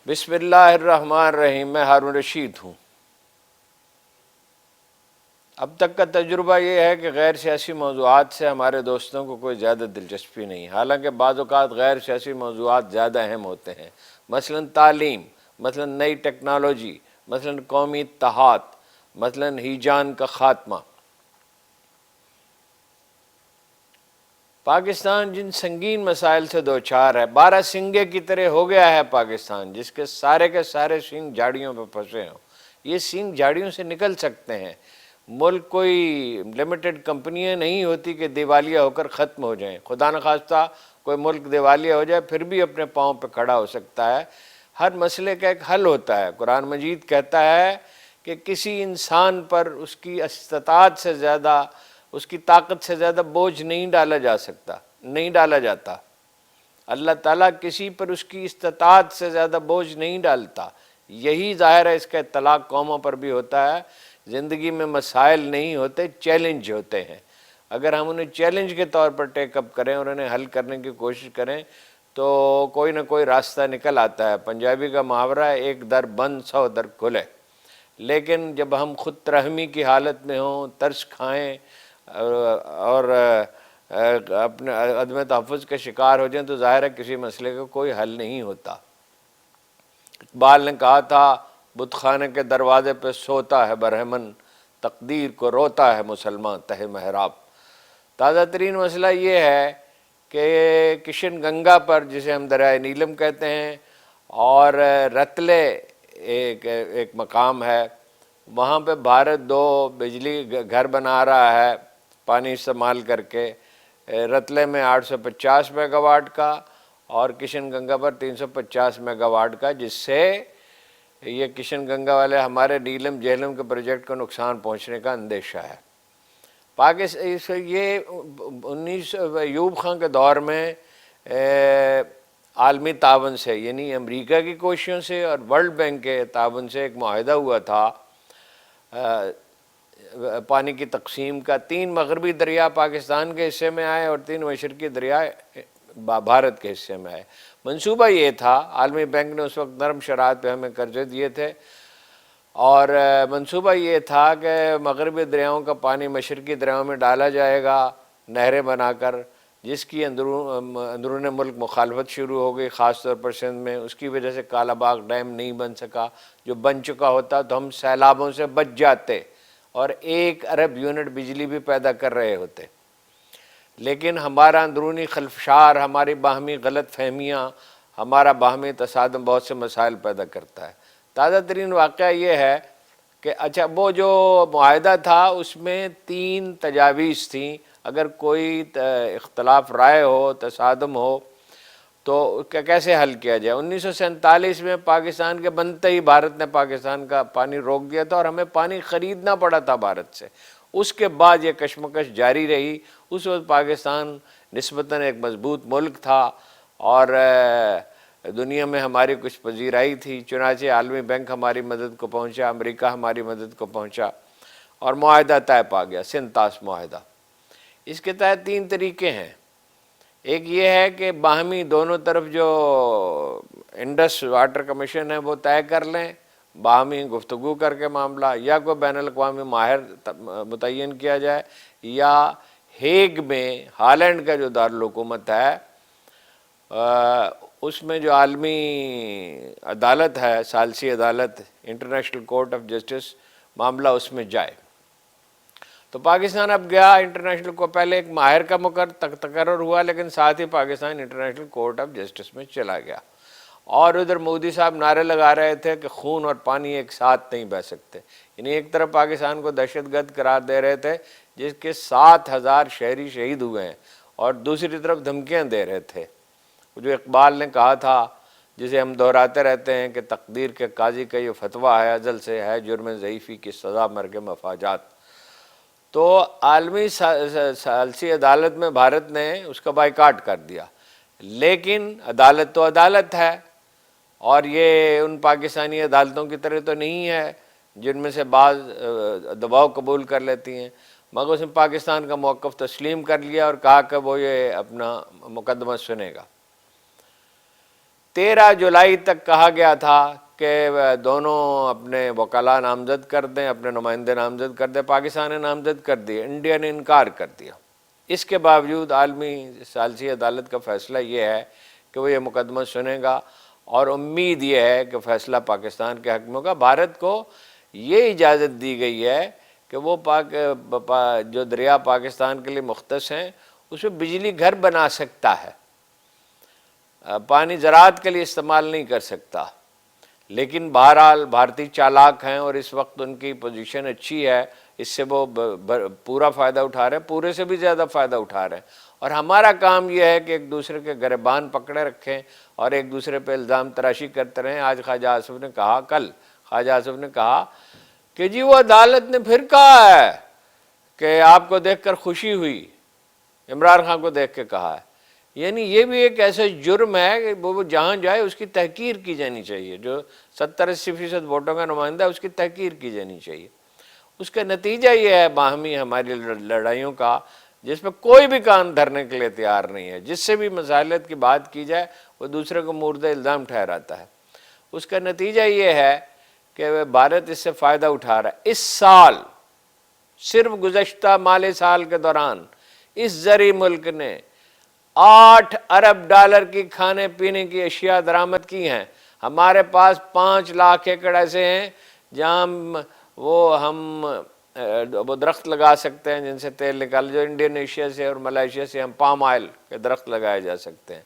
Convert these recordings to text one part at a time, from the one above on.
بسم اللہ الرحمن الرحیم۔ میں ہارون رشید ہوں۔ اب تک کا تجربہ یہ ہے کہ غیر سیاسی موضوعات سے ہمارے دوستوں کو کوئی زیادہ دلچسپی نہیں، حالانکہ بعض اوقات غیر سیاسی موضوعات زیادہ اہم ہوتے ہیں، مثلا تعلیم، مثلا نئی ٹیکنالوجی، مثلا قومی اتحاد، مثلا ہیجان کا خاتمہ۔ پاکستان جن سنگین مسائل سے دوچار ہے، بارہ سنگے کی طرح ہو گیا ہے پاکستان، جس کے سارے سینگ جھاڑیوں پہ پھنسے ہوں۔ یہ سینگ جھاڑیوں سے نکل سکتے ہیں۔ ملک کوئی لمیٹڈ کمپنیاں نہیں ہوتی کہ دیوالیہ ہو کر ختم ہو جائیں۔ خدا نخواستہ کوئی ملک دیوالیہ ہو جائے پھر بھی اپنے پاؤں پہ کھڑا ہو سکتا ہے۔ ہر مسئلے کا ایک حل ہوتا ہے۔ قرآن مجید کہتا ہے کہ کسی انسان پر اس کی استطاعت سے زیادہ، اس کی طاقت سے زیادہ بوجھ نہیں ڈالا جاتا۔ اللہ تعالیٰ کسی پر اس کی استطاعت سے زیادہ بوجھ نہیں ڈالتا۔ یہی ظاہر ہے اس کا اطلاق قوموں پر بھی ہوتا ہے۔ زندگی میں مسائل نہیں ہوتے، چیلنج ہوتے ہیں۔ اگر ہم انہیں چیلنج کے طور پر ٹیک اپ کریں اور انہیں حل کرنے کی کوشش کریں تو کوئی نہ کوئی راستہ نکل آتا ہے۔ پنجابی کا محاورہ ہے، ایک در بند 100 در کھلے۔ لیکن جب ہم خود ترحمی کی حالت میں ہوں، ترس کھائیں اور اپنے عدم تحفظ کا شکار ہو جائیں تو ظاہر ہے کسی مسئلے کا کوئی حل نہیں ہوتا۔ اقبال نے کہا تھا، بت خانے کے دروازے پہ سوتا ہے برہمن، تقدیر کو روتا ہے مسلمان تہ محراب۔ تازہ ترین مسئلہ یہ ہے کہ کشن گنگا پر، جسے ہم دریائے نیلم کہتے ہیں، اور رتلے ایک مقام ہے، وہاں پہ بھارت 2 بجلی گھر بنا رہا ہے پانی استعمال کر کے۔ رتلے میں 850 میگا واٹ کا اور کشن گنگا پر 350 میگا واٹ کا، جس سے یہ کشن گنگا والے ہمارے نیلم جہلم کے پروجیکٹ کو نقصان پہنچنے کا اندیشہ ہے۔ یہ ایوب خان کے دور میں عالمی تعاون سے، یعنی امریکہ کی کوششوں سے اور ورلڈ بینک کے تعاون سے ایک معاہدہ ہوا تھا پانی کی تقسیم کا۔ 3 مغربی دریا پاکستان کے حصے میں آئے اور 3 مشرقی دریا بھارت کے حصے میں آئے۔ منصوبہ یہ تھا، عالمی بینک نے اس وقت نرم شرائط پہ ہمیں قرضے دیے تھے، اور منصوبہ یہ تھا کہ مغربی دریاؤں کا پانی مشرقی دریاؤں میں ڈالا جائے گا نہریں بنا کر، جس کی اندرون ملک مخالفت شروع ہو گئی، خاص طور پر سندھ میں۔ اس کی وجہ سے کالا باغ ڈیم نہیں بن سکا۔ جو بن چکا ہوتا تو ہم سیلابوں سے بچ جاتے اور 1 ارب یونٹ بجلی بھی پیدا کر رہے ہوتے۔ لیکن ہمارا اندرونی خلفشار، ہماری باہمی غلط فہمیاں، ہمارا باہمی تصادم بہت سے مسائل پیدا کرتا ہے۔ تازہ ترین واقعہ یہ ہے کہ وہ جو معاہدہ تھا اس میں 3 تجاویز تھیں۔ اگر کوئی اختلاف رائے ہو، تصادم ہو تو کیسے حل کیا جائے۔ 1947 میں پاکستان کے بنتے ہی بھارت نے پاکستان کا پانی روک دیا تھا اور ہمیں پانی خریدنا پڑا تھا بھارت سے۔ اس کے بعد یہ کشمکش جاری رہی۔ اس وقت پاکستان نسبتاً ایک مضبوط ملک تھا اور دنیا میں ہماری کچھ پذیرائی تھی، چنانچہ عالمی بینک ہماری مدد کو پہنچا، امریکہ ہماری مدد کو پہنچا اور معاہدہ طے پا گیا، سنتاس معاہدہ۔ اس کے تحت 3 طریقے ہیں۔ ایک یہ ہے کہ باہمی دونوں طرف جو انڈس واٹر کمیشن ہے وہ طے کر لیں، باہمی گفتگو کر کے معاملہ، یا کوئی بین الاقوامی ماہر متعین کیا جائے، یا ہیگ میں ہالینڈ کا جو دارالحکومت ہے اس میں جو عالمی عدالت ہے، ثالثی عدالت، انٹرنیشنل کورٹ آف جسٹس، معاملہ اس میں جائے۔ تو پاکستان اب گیا انٹرنیشنل کو، پہلے ایک ماہر کا تقرر ہوا، لیکن ساتھ ہی Pakistan International Court of Justice میں چلا گیا۔ اور ادھر مودی صاحب نعرے لگا رہے تھے کہ خون اور پانی ایک ساتھ نہیں بہہ سکتے، یعنی ایک طرف پاکستان کو دہشت گرد قرار دے رہے تھے جس کے 7,000 شہری شہید ہوئے ہیں، اور دوسری طرف دھمکیاں دے رہے تھے۔ جو اقبال نے کہا تھا، جسے ہم دہراتے رہتے ہیں کہ تقدیر کے قاضی کا یہ فتویٰ ہے، ازل سے ہے جرم ضعیفی کی سزا مرگ مفاجات۔ تو عالمی ثالثی عدالت میں بھارت نے اس کا بائیکاٹ کر دیا، لیکن عدالت تو عدالت ہے، اور یہ ان پاکستانی عدالتوں کی طرح تو نہیں ہے جن میں سے بعض دباؤ قبول کر لیتی ہیں، مگر اس نے پاکستان کا موقف تسلیم کر لیا اور کہا کہ وہ یہ اپنا مقدمہ سنے گا۔ 13 جولائی تک کہا گیا تھا کہ دونوں اپنے وکلاء نامزد کر دیں، اپنے نمائندے نامزد کر دیں، پاکستان نے نامزد کر دیے، انڈیا نے انکار کر دیا۔ اس کے باوجود عالمی ثالثی عدالت کا فیصلہ یہ ہے کہ وہ یہ مقدمہ سنے گا، اور امید یہ ہے کہ فیصلہ پاکستان کے حق میں ہوگا۔ بھارت کو یہ اجازت دی گئی ہے کہ وہ جو دریا پاکستان کے لیے مختص ہیں اس میں بجلی گھر بنا سکتا ہے، پانی زراعت کے لیے استعمال نہیں کر سکتا، لیکن بہرحال بھارتی چالاک ہیں اور اس وقت ان کی پوزیشن اچھی ہے، اس سے وہ پورا فائدہ اٹھا رہے ہیں، پورے سے بھی زیادہ فائدہ اٹھا رہے ہیں۔ اور ہمارا کام یہ ہے کہ ایک دوسرے کے گریبان پکڑے رکھیں اور ایک دوسرے پہ الزام تراشی کرتے رہیں۔ آج خواجہ آصف نے کہا، کل خواجہ آصف نے کہا کہ جی وہ عدالت نے پھر کہا ہے کہ آپ کو دیکھ کر خوشی ہوئی، عمران خان کو دیکھ کے کہا ہے۔ یعنی یہ بھی ایک ایسا جرم ہے کہ وہ جہاں جائے اس کی تحقیر کی جانی چاہیے، جو 70-80% ووٹوں کا نمائندہ ہے اس کی تحقیر کی جانی چاہیے۔ اس کا نتیجہ یہ ہے باہمی ہماری لڑائیوں کا، جس میں کوئی بھی کان دھرنے کے لیے تیار نہیں ہے، جس سے بھی مصالحت کی بات کی جائے وہ دوسرے کو مورد الزام ٹھہراتا ہے۔ اس کا نتیجہ یہ ہے کہ بھارت اس سے فائدہ اٹھا رہا ہے۔ اس سال صرف گزشتہ مالی سال کے دوران اس زرعی ملک نے 8 ارب ڈالر کی کھانے پینے کی اشیاء درآمد کی ہیں۔ ہمارے پاس 5 لاکھ ایکڑ ایسے ہیں جہاں ہم وہ درخت لگا سکتے ہیں جن سے تیل نکال، جو انڈونیشیا سے اور ملائیشیا سے ہم پام آئل کے درخت لگائے جا سکتے ہیں۔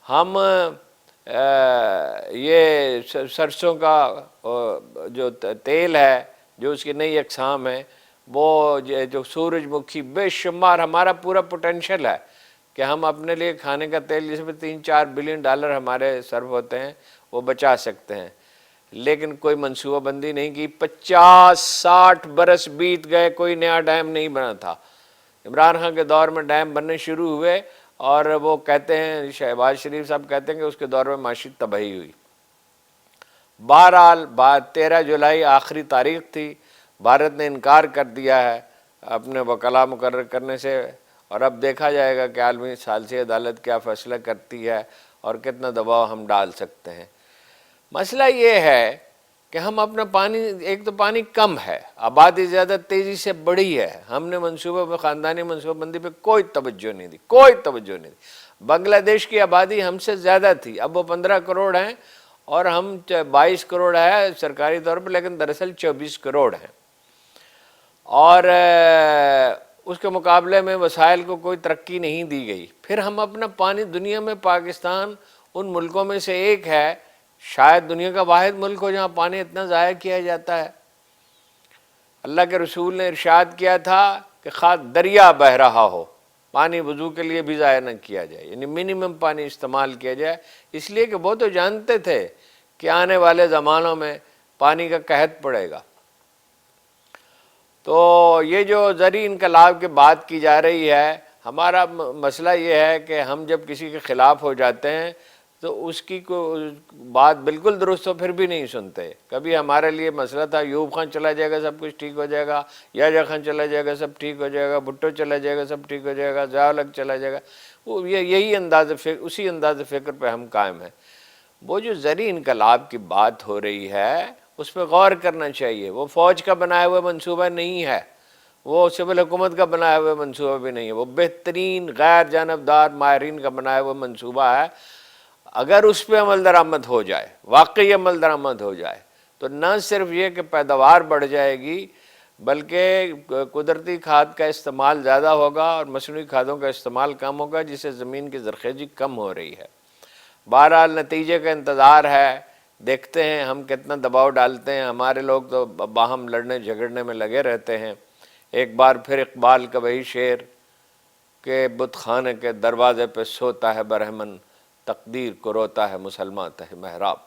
ہم یہ سرسوں کا جو تیل ہے، جو اس کی نئی اقسام ہے، وہ جو سورج مکھی، بے شمار ہمارا پورا پوٹینشل ہے کہ ہم اپنے لیے کھانے کا تیل جس میں 3-4 بلین ڈالر ہمارے صرف ہوتے ہیں وہ بچا سکتے ہیں، لیکن کوئی منصوبہ بندی نہیں کی۔ 50-60 برس بیت گئے، کوئی نیا ڈیم نہیں بنا تھا۔ عمران خان کے دور میں ڈیم بننے شروع ہوئے اور وہ کہتے ہیں، شہباز شریف صاحب کہتے ہیں کہ اس کے دور میں معاشی تباہی ہوئی۔ بہرحال 13 جولائی آخری تاریخ تھی، بھارت نے انکار کر دیا ہے اپنے وکلاء مقرر کرنے سے، اور اب دیکھا جائے گا کہ عالمی ثالثی عدالت کیا فیصلہ کرتی ہے اور کتنا دباؤ ہم ڈال سکتے ہیں۔ مسئلہ یہ ہے کہ ہم اپنا پانی، ایک تو پانی کم ہے، آبادی زیادہ تیزی سے بڑھی ہے، ہم نے خاندانی منصوبہ بندی پہ کوئی توجہ نہیں دی۔ بنگلہ دیش کی آبادی ہم سے زیادہ تھی، اب وہ 15 کروڑ ہیں اور ہم 22 کروڑ ہے سرکاری طور پر، لیکن دراصل 24 کروڑ ہیں، اور اس کے مقابلے میں وسائل کو کوئی ترقی نہیں دی گئی۔ پھر ہم اپنا پانی، دنیا میں پاکستان ان ملکوں میں سے ایک ہے، شاید دنیا کا واحد ملک ہو جہاں پانی اتنا ضائع کیا جاتا ہے۔ اللہ کے رسول نے ارشاد کیا تھا کہ خواہ دریا بہہ رہا ہو، پانی وضو کے لیے بھی ضائع نہ کیا جائے، یعنی منیمم پانی استعمال کیا جائے، اس لیے کہ وہ تو جانتے تھے کہ آنے والے زمانوں میں پانی کا قحط پڑے گا۔ تو یہ جو زرعی انقلاب کی بات کی جا رہی ہے، ہمارا مسئلہ یہ ہے کہ ہم جب کسی کے خلاف ہو جاتے ہیں تو اس کی بات بالکل درست ہو پھر بھی نہیں سنتے۔ کبھی ہمارے لیے مسئلہ تھا ایوب خان چلا جائے گا سب کچھ ٹھیک ہو جائے گا، یحییٰ خان چلا جائے گا سب ٹھیک ہو جائے گا، بھٹو چلا جائے گا سب ٹھیک ہو جائے گا، ضیاء الحق چلا جائے گا، وہ یہی اسی انداز فکر پہ ہم قائم ہیں۔ وہ جو زرعی انقلاب کی بات ہو رہی ہے اس پہ غور کرنا چاہیے۔ وہ فوج کا بنایا ہوا منصوبہ نہیں ہے، وہ سول حکومت کا بنایا ہوا منصوبہ بھی نہیں ہے، وہ بہترین غیر جانبدار ماہرین کا بنایا ہوا منصوبہ ہے۔ اگر اس پہ عمل درآمد ہو جائے، واقعی عمل درآمد ہو جائے، تو نہ صرف یہ کہ پیداوار بڑھ جائے گی، بلکہ قدرتی کھاد کا استعمال زیادہ ہوگا اور مصنوعی کھادوں کا استعمال کم ہوگا، جس سے زمین کی زرخیزی کم ہو رہی ہے۔ بہرحال نتیجے کا انتظار ہے، دیکھتے ہیں ہم کتنا دباؤ ڈالتے ہیں۔ ہمارے لوگ تو باہم لڑنے جھگڑنے میں لگے رہتے ہیں۔ ایک بار پھر اقبال کا وہی شعر کہ بت خانے کے دروازے پہ سوتا ہے برہمن، تقدیر کو روتا ہے مسلمان تہ محراب۔